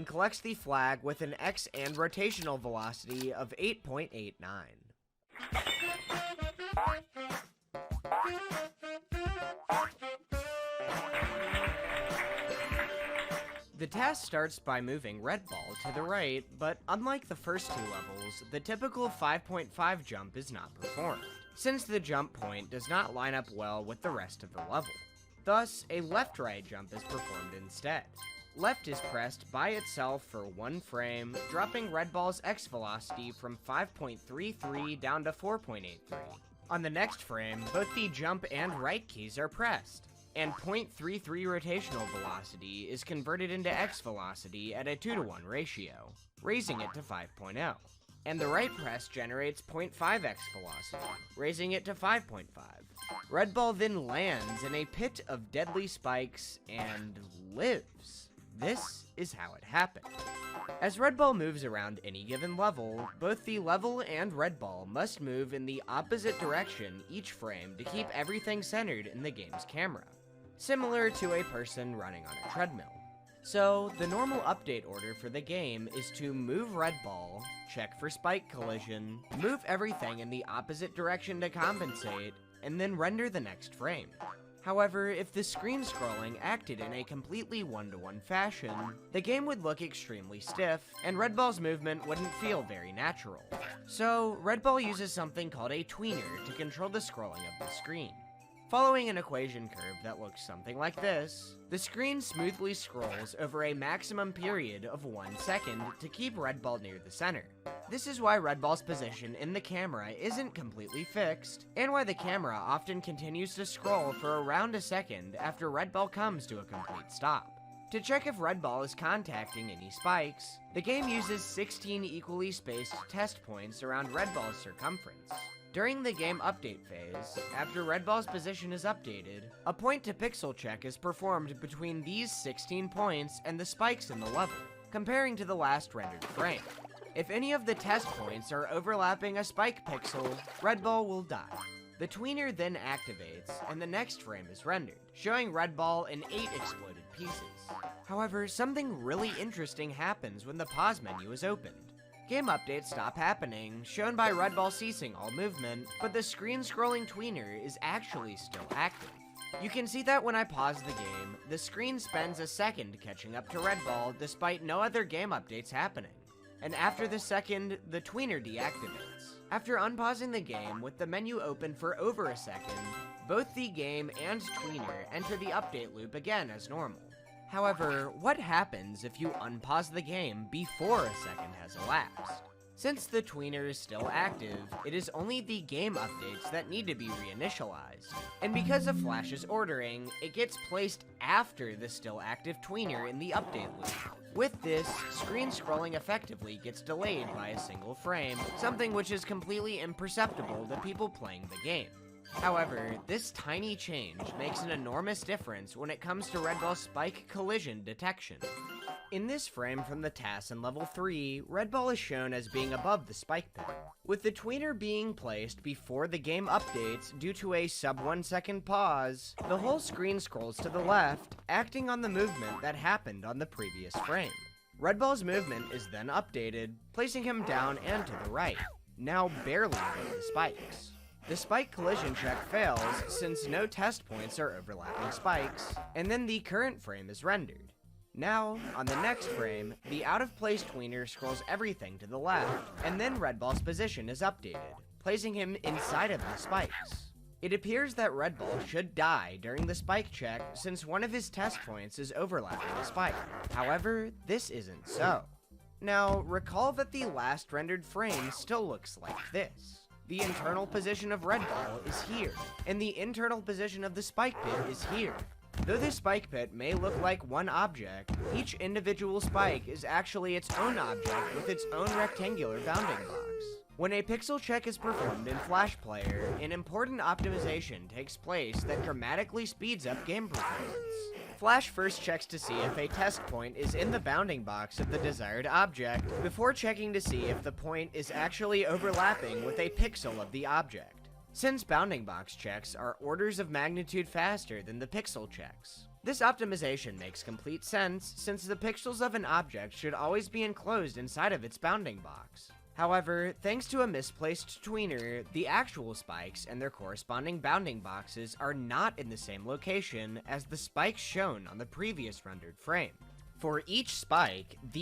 and collects the flag with an X and rotational velocity of 8.89. The task starts by moving red ball to the right, but unlike the first two levels, the typical 5.5 jump is not performed, since the jump point does not line up well with the rest of the level. Thus, a left-right jump is performed instead. Left is pressed by itself for 1 frame, dropping red ball's X velocity from 5.33 down to 4.83. On the next frame, both the jump and right keys are pressed, and 0.33 rotational velocity is converted into X velocity at a 2-to-1 ratio, raising it to 5.0. And the right press generates 0.5x velocity, raising it to 5.5. Red ball then lands in a pit of deadly spikes and lives. This is how it happened. As red ball moves around any given level, both the level and red ball must move in the opposite direction each frame to keep everything centered in the game's camera, similar to a person running on a treadmill. So, the normal update order for the game is to move red ball, check for spike collision, move everything in the opposite direction to compensate, and then render the next frame. However, if the screen scrolling acted in a completely one-to-one fashion, the game would look extremely stiff, and red ball's movement wouldn't feel very natural. So, red ball uses something called a tweener to control the scrolling of the screen. Following an equation curve that looks something like this, the screen smoothly scrolls over a maximum period of 1 second to keep red ball near the center. This is why red ball's position in the camera isn't completely fixed, and why the camera often continues to scroll for around a second after red ball comes to a complete stop. To check if red ball is contacting any spikes, the game uses 16 equally spaced test points around red ball's circumference. During the game update phase, after red ball's position is updated, a point-to-pixel check is performed between these 16 points and the spikes in the level, comparing to the last rendered frame. If any of the test points are overlapping a spike pixel, red ball will die. The tweener then activates, and the next frame is rendered, showing red ball in 8 exploded pieces. However, something really interesting happens when the pause menu is opened. Game updates stop happening, shown by red ball ceasing all movement, but the screen-scrolling tweener is actually still active. You can see that when I pause the game, the screen spends a second catching up to red ball despite no other game updates happening. And after the second, the tweener deactivates. After unpausing the game with the menu open for over a second, both the game and tweener enter the update loop again as normal. However, what happens if you unpause the game before a second has elapsed? Since the tweener is still active, it is only the game updates that need to be reinitialized. And because of Flash's ordering, it gets placed after the still active tweener in the update loop. With this, screen scrolling effectively gets delayed by a single frame, something which is completely imperceptible to people playing the game. However, this tiny change makes an enormous difference when it comes to red ball spike collision detection. In this frame from the TAS in level 3, red ball is shown as being above the spike pit, with the tweener being placed before the game updates due to a sub 1 second pause. The whole screen scrolls to the left, acting on the movement that happened on the previous frame. Red ball's movement is then updated, placing him down and to the right, now barely above the spikes. The spike collision check fails since no test points are overlapping spikes, and then the current frame is rendered. Now, on the next frame, the out-of-place tweener scrolls everything to the left, and then red ball's position is updated, placing him inside of the spikes. It appears that red ball should die during the spike check since one of his test points is overlapping the spike. However, this isn't so. Now, recall that the last rendered frame still looks like this. The internal position of red ball is here, and the internal position of the spike pit is here. Though the spike pit may look like one object, each individual spike is actually its own object with its own rectangular bounding box. When a pixel check is performed in Flash Player, an important optimization takes place that dramatically speeds up game performance. Flash first checks to see if a test point is in the bounding box of the desired object, before checking to see if the point is actually overlapping with a pixel of the object. Since bounding box checks are orders of magnitude faster than the pixel checks, This optimization makes complete sense, since the pixels of an object should always be enclosed inside of its bounding box. However, thanks to a misplaced tweener, the actual spikes and their corresponding bounding boxes are not in the same location as the spikes shown on the previous rendered frame. For each spike, the